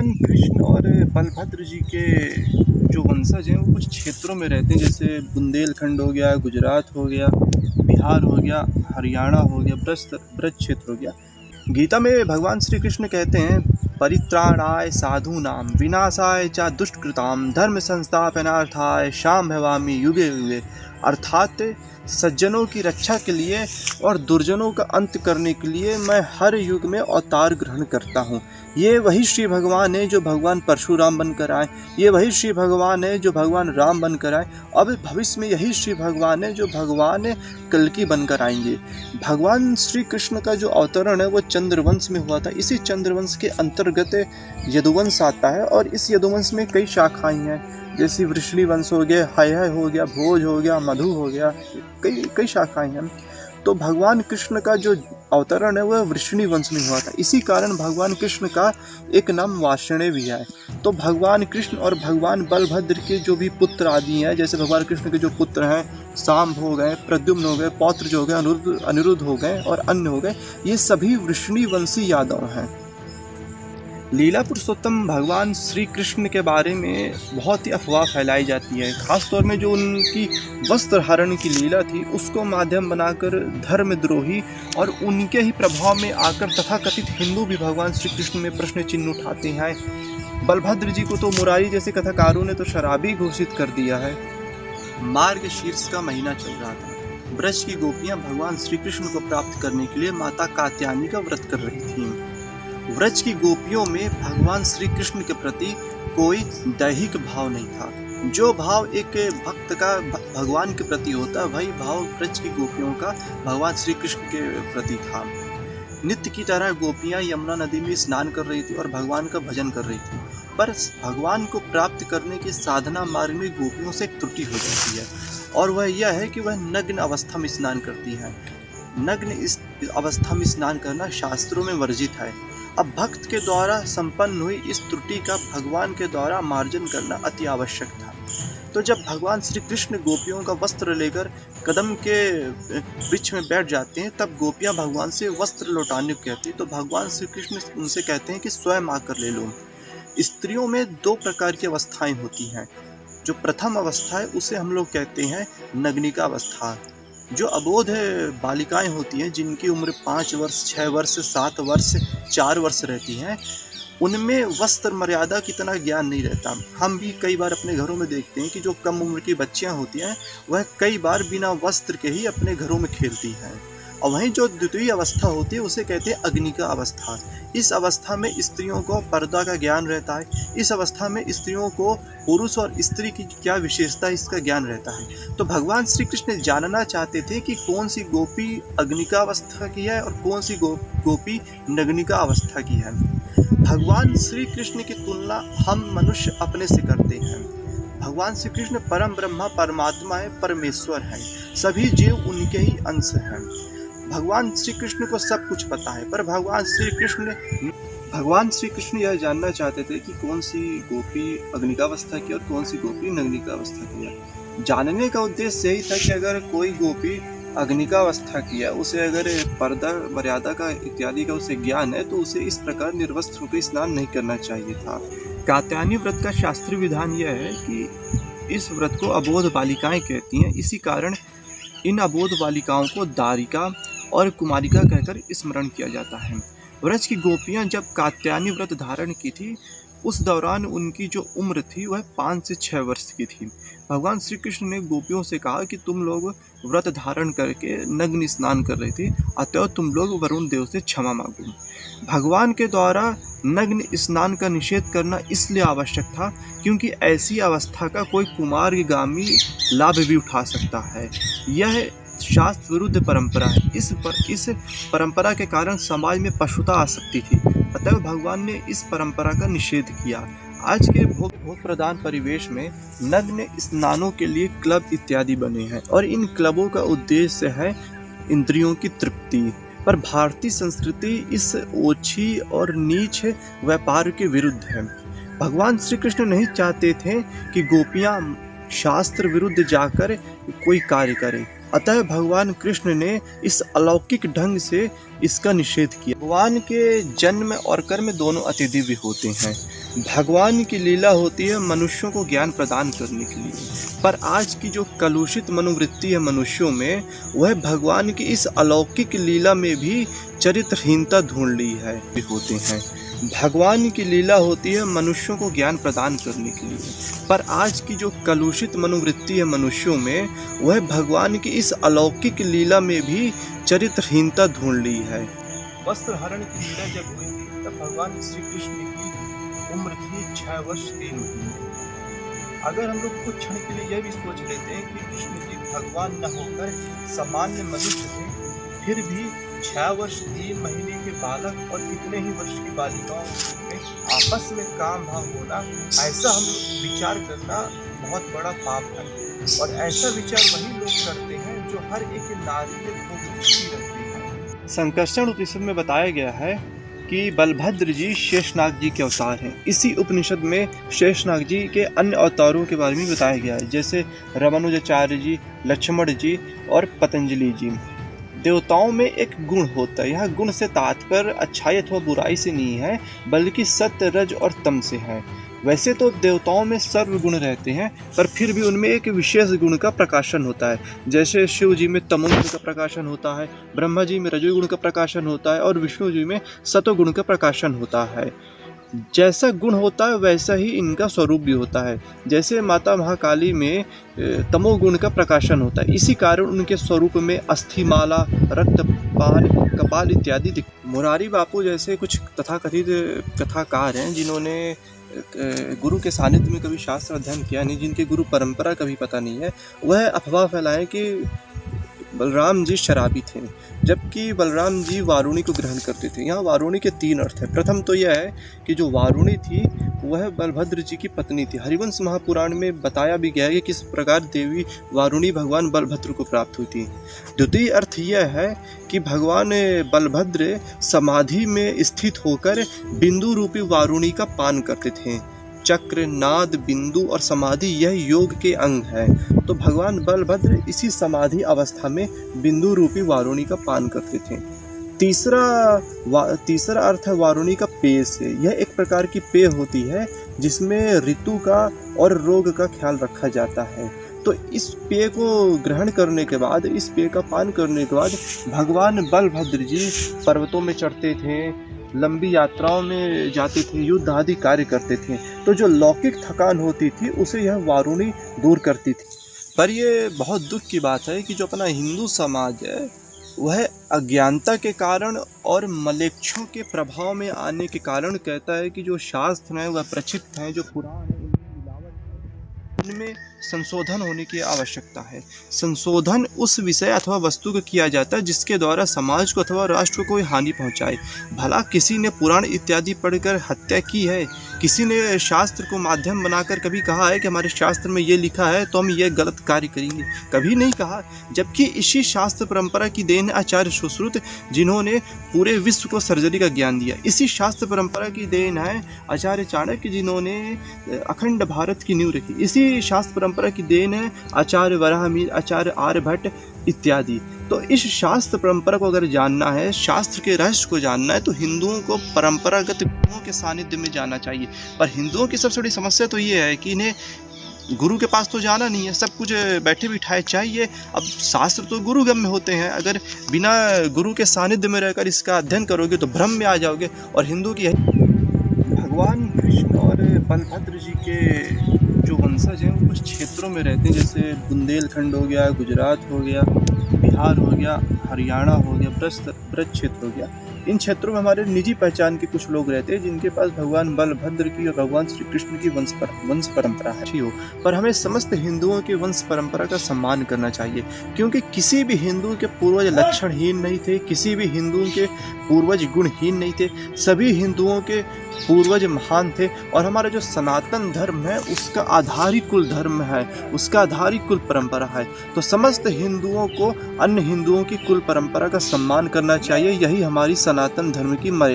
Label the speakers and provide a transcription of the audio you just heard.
Speaker 1: भगवान कृष्ण और बलभद्र जी के जो वंशज हैं वो कुछ क्षेत्रों में रहते हैं, जैसे बुंदेलखंड हो गया, गुजरात हो गया, बिहार हो गया, हरियाणा हो गया, ब्रज क्षेत्र हो गया। गीता में भगवान श्री कृष्ण कहते हैं, परित्राणाय साधूनां विनाशाय च दुष्कृतां धर्म संस्थापनार्थाय शाम्भवामि युगे युगे। अर्थात सज्जनों की रक्षा के लिए और दुर्जनों का अंत करने के लिए मैं हर युग में अवतार ग्रहण करता हूँ। ये वही श्री भगवान है जो भगवान परशुराम बनकर आए, ये वही श्री भगवान है जो भगवान राम बनकर आए, अब भविष्य में यही श्री भगवान है जो भगवान कल्कि बनकर आएंगे। भगवान श्री कृष्ण का जो अवतरण है वो चंद्रवंश में हुआ था। इसी चंद्रवंश के अंतर्गत यदुवंश आता है और इस यदुवंश में कई शाखाएं हैं, जैसे वृषणी वंश हो गया, हय हो गया, भोज हो गया, मधु हो गया, कई शाखाएं हैं। तो भगवान कृष्ण का जो अवतरण है वह वृषणी वंश में हुआ था। इसी कारण भगवान कृष्ण का एक नाम वार्ष्णेय भी है। तो भगवान कृष्ण और भगवान बलभद्र के जो भी पुत्र आदि हैं, जैसे भगवान कृष्ण के जो पुत्र हैं सांब हो गए, प्रद्युम्न हो गए, पौत्र हो गए, अनिरुद्ध हो गए और अन्य हो गए, ये सभी वृषणी वंशी यादव हैं। लीला पुरुषोत्तम भगवान श्री कृष्ण के बारे में बहुत ही अफवाह फैलाई जाती है। खास तौर में जो उनकी वस्त्र हरण की लीला थी उसको माध्यम बनाकर धर्मद्रोही और उनके ही प्रभाव में आकर तथाकथित हिंदू भी भगवान श्री कृष्ण में प्रश्न चिन्ह उठाते हैं। बलभद्र जी को तो मुरारी जैसे कथाकारों ने तो शराबी घोषित कर दिया है। मार्गशीर्ष का महीना चल रहा था। ब्रज की गोपियां भगवान श्री कृष्ण को प्राप्त करने के लिए माता कात्यायनी का व्रत कर रही थीं। व्रज की गोपियों में भगवान श्री कृष्ण के प्रति कोई दैहिक भाव नहीं था। जो भाव एक भक्त का भगवान के प्रति होता, वही भाव व्रज की गोपियों का भगवान श्री कृष्ण के प्रति था। नित्य की तरह गोपियां यमुना नदी में स्नान कर रही थी और भगवान का भजन कर रही थी, पर भगवान को प्राप्त करने की साधना मार्ग में गोपियों से एक त्रुटि हो जाती है, और वह यह है कि वह नग्न अवस्था में स्नान करती हैं। नग्न इस अवस्था में स्नान करना शास्त्रों में वर्जित है। अब भक्त के द्वारा संपन्न हुई इस त्रुटि का भगवान के द्वारा मार्जन करना अति आवश्यक था। तो जब भगवान श्री कृष्ण गोपियों का वस्त्र लेकर कदम के वृक्ष में बैठ जाते हैं, तब गोपियां भगवान से वस्त्र लौटाने को कहती हैं। तो भगवान श्री कृष्ण उनसे कहते हैं कि स्वयं आकर ले लो। स्त्रियों में दो प्रकार की अवस्थाएं होती हैं। जो प्रथम अवस्था है उसे हम लोग कहते हैं नग्निका अवस्था। जो अबोध बालिकाएं होती हैं, जिनकी उम्र 5 वर्ष, 6 वर्ष, 7 वर्ष, 4 वर्ष रहती हैं, उनमें वस्त्र मर्यादा की इतना ज्ञान नहीं रहता। हम भी कई बार अपने घरों में देखते हैं कि जो कम उम्र की बच्चियां होती हैं वह कई बार बिना वस्त्र के ही अपने घरों में खेलती हैं। और वहीं जो द्वितीय अवस्था होती है उसे कहते हैं अग्निका अवस्था। इस अवस्था में स्त्रियों को पर्दा का ज्ञान रहता है। इस अवस्था में स्त्रियों को पुरुष और स्त्री की क्या विशेषता है इसका ज्ञान रहता है। तो भगवान श्री कृष्ण जानना चाहते थे कि कौन सी गोपी अग्निका अवस्था की है और कौन सी गोपी नग्निका अवस्था की है। भगवान श्री कृष्ण की तुलना हम मनुष्य अपने से करते हैं। भगवान श्री कृष्ण परम ब्रह्मा परमात्मा है, परमेश्वर है, सभी जीव उनके ही अंश हैं। भगवान श्री कृष्ण को सब कुछ पता है, पर भगवान श्री कृष्ण यह जानना चाहते थे कि कौन सी गोपी अग्निकावस्था की और कौन सी गोपी नग्निकावस्था की है। जानने का उद्देश्य यही था कि अगर कोई गोपी अग्निकावस्था की है, उसे अगर पर्दा मर्यादा का इत्यादि का उसे ज्ञान है, तो उसे इस प्रकार निर्वस्त्र होकर स्नान नहीं करना चाहिए था। कात्यायनी व्रत का शास्त्रीय विधान यह है कि इस व्रत को अबोध बालिकाएं कहती हैं। इसी कारण इन अबोध बालिकाओं को दारिका और कुमारिका कहकर स्मरण किया जाता है। व्रज की गोपियां जब कात्यायनी व्रत धारण की थी, उस दौरान उनकी जो उम्र थी वह 5 से 6 वर्ष की थी। भगवान श्री कृष्ण ने गोपियों से कहा कि तुम लोग व्रत धारण करके नग्न स्नान कर रहे थे, अतः तुम लोग वरुण देव से क्षमा मांगो। भगवान के द्वारा नग्न स्नान का निषेध करना इसलिए आवश्यक था क्योंकि ऐसी अवस्था का कोई कुमारगामी लाभ भी उठा सकता है। यह शास्त्र विरुद्ध परंपरा है। इस परंपरा के कारण समाज में पशुता आ सकती थी, अतः भगवान ने इस परंपरा का निषेध किया। आज के भोग प्रधान परिवेश में नग्न स्नानों के लिए क्लब इत्यादि बने हैं और इन क्लबों का उद्देश्य है इंद्रियों की तृप्ति। पर भारतीय संस्कृति इस ओछी और नीच व्यापार के विरुद्ध है। भगवान श्री कृष्ण नहीं चाहते थे कि गोपियां शास्त्र विरुद्ध जाकर कोई कार्य करें, अतः भगवान कृष्ण ने इस अलौकिक ढंग से इसका निषेध किया। भगवान के जन्म और कर्म दोनों अतिदिव्य होते हैं। भगवान की लीला होती है मनुष्यों को ज्ञान प्रदान करने के लिए, पर आज की जो कलुषित मनोवृत्ति है मनुष्यों में, वह भगवान की इस अलौकिक लीला में भी चरित्रहीनता ढूंढ ली है होते हैं। भगवान की लीला होती है मनुष्यों को ज्ञान प्रदान करने के लिए, पर आज की जो कलुषित मनोवृत्ति है मनुष्यों में, वह भगवान की इस अलौकिक लीला में भी चरित्रहीनता ढूंढ ली है। वस्त्र हरण की लीला जब हुई थी तब भगवान श्री कृष्ण की उम्र थी 6 वर्ष 3 महीने। अगर हम लोग कुछ क्षण के लिए यह भी सोच लेते हैं कि कृष्ण जी भगवान न होकर सामान्य मनुष्य थे, फिर भी 6 वर्ष 3 महीने के बालक और इतने ही वर्ष की बालिकाओं में आपस में काम भाव होना, ऐसा हम लोग विचार करना बहुत बड़ा पाप है। और ऐसा विचार वही लोग करते हैं जो हर एक नारी में भोग दृष्टि रखते हैं। संकर्षण उपनिषद में बताया गया है कि बलभद्र जी शेषनाग जी के अवतार हैं। इसी उपनिषद में शेषनाग जी के अन्य अवतारों के बारे में बताया गया है, जैसे रामानुजाचार्य जी, लक्ष्मण जी और पतंजलि जी। देवताओं में एक गुण होता है, यह गुण से तात्पर्य अच्छाई अथवा बुराई से नहीं है, बल्कि सत्य, रज और तम से है। वैसे तो देवताओं में सर्व गुण रहते हैं, पर फिर भी उनमें एक विशेष गुण का प्रकाशन होता है। जैसे शिव जी में तमोगुण का प्रकाशन होता है, ब्रह्मा जी में रजोगुण का प्रकाशन होता है और विष्णु जी में सतोगुण का प्रकाशन होता है। जैसा गुण होता है वैसा ही इनका स्वरूप भी होता है। जैसे माता महाकाली में तमोगुण का प्रकाशन होता है, इसी कारण उनके स्वरूप में अस्थिमाला, रक्तपाल, कपाल इत्यादि मुरारी बापू जैसे कुछ तथाकथित कथाकार हैं जिन्होंने गुरु के सानिध्य में कभी शास्त्र अध्ययन किया नहीं, जिनके गुरु परंपरा कभी पता नहीं है, वह अफवाह फैलाएं कि बलराम जी शराबी थे, जबकि बलराम जी वारुणी को ग्रहण करते थे। यहाँ वारुणी के 3 अर्थ हैं। प्रथम तो यह है कि जो वारुणी थी वह बलभद्र जी की पत्नी थी। हरिवंश महापुराण में बताया भी गया है कि किस प्रकार देवी वारुणी भगवान बलभद्र को प्राप्त हुई थी। द्वितीय अर्थ यह है कि भगवान बलभद्र समाधि में स्थित होकर बिंदु रूपी वारुणी का पान करते थे। चक्र, नाद, बिंदु और समाधि यह योग के अंग है, तो भगवान बलभद्र इसी समाधि अवस्था में बिंदु रूपी वारुणी का पान करते थे। तीसरा अर्थ है वारुणी का पेय से। यह एक प्रकार की पेय होती है जिसमें ऋतु का और रोग का ख्याल रखा जाता है। तो इस पेय को ग्रहण करने के बाद, इस पेय का पान करने के बाद भगवान बलभद्र जी पर्वतों में चढ़ते थे, लंबी यात्राओं में जाते थे, युद्ध आदि कार्य करते थे। तो जो लौकिक थकान होती थी उसे यह वारुणी दूर करती थी। पर ये बहुत दुख की बात है कि जो अपना हिंदू समाज है वह अज्ञानता के कारण और मलेच्छों के प्रभाव में आने के कारण कहता है कि जो शास्त्र हैं वह प्रचित हैं, जो पुराण है इनमें संशोधन होने की आवश्यकता है। संशोधन उस विषय अथवा वस्तु को किया जाता है जिसके द्वारा समाज को अथवा राष्ट्र को कोई हानि पहुंचाए। भला किसी ने पुराण इत्यादि पढ़कर हत्या की है? किसी ने शास्त्र को माध्यम बनाकर कभी कहा है कि हमारे शास्त्र में ये लिखा है तो हम ये गलत कार्य करेंगे? कभी नहीं कहा। जबकि इसी शास्त्र परंपरा की देन आचार्य सुश्रुत, जिन्होंने पूरे विश्व को सर्जरी का ज्ञान दिया। इसी शास्त्र परंपरा की देन है आचार्य चाणक्य, जिन्होंने अखंड भारत की नींव रखी। इसी शास्त्र परंपरा की देन है आचार्य वराहमिहिर, आचार्य आर्यभट्ट इत्यादि। तो इस शास्त्र परंपरा को अगर जानना है, शास्त्र के रहस्य को जानना है, तो हिंदुओं को परंपरागत गुरुओं के सानिध्य में जाना चाहिए। पर हिंदुओं की सबसे बड़ी समस्या तो ये है कि इन्हें गुरु के पास तो जाना नहीं है, सब कुछ बैठे बिठाए चाहिए। अब शास्त्र तो गुरुगम्य होते हैं, अगर बिना गुरु के सानिध्य में रहकर इसका अध्ययन करोगे तो भ्रम में आ जाओगे। और हिंदू की भगवान कृष्ण और बलभद्र जी के जो वंशज हैं वो कुछ क्षेत्रों में रहते हैं, जैसे बुंदेलखंड हो गया, गुजरात हो गया, बिहार हो गया, हरियाणा हो गया, ब्रज क्षेत्र हो गया। इन क्षेत्रों में हमारे निजी पहचान के कुछ लोग रहते हैं जिनके पास भगवान बलभद्र की और भगवान श्री कृष्ण की वंश परंपरा है हो। पर हमें समस्त हिंदुओं की वंश परंपरा का सम्मान करना चाहिए, क्योंकि किसी भी हिंदू के पूर्वज लक्षणहीन नहीं थे, किसी भी हिंदुओं के पूर्वज गुणहीन नहीं थे। सभी हिंदुओं के पूर्वज महान थे। और हमारा जो सनातन धर्म है उसका आधार ही कुल धर्म है, उसका आधार ही कुल परंपरा है। तो समस्त हिंदुओं को अन्य हिंदुओं की कुल परंपरा का सम्मान करना चाहिए। यही हमारी सनातन धर्म की मर्यादा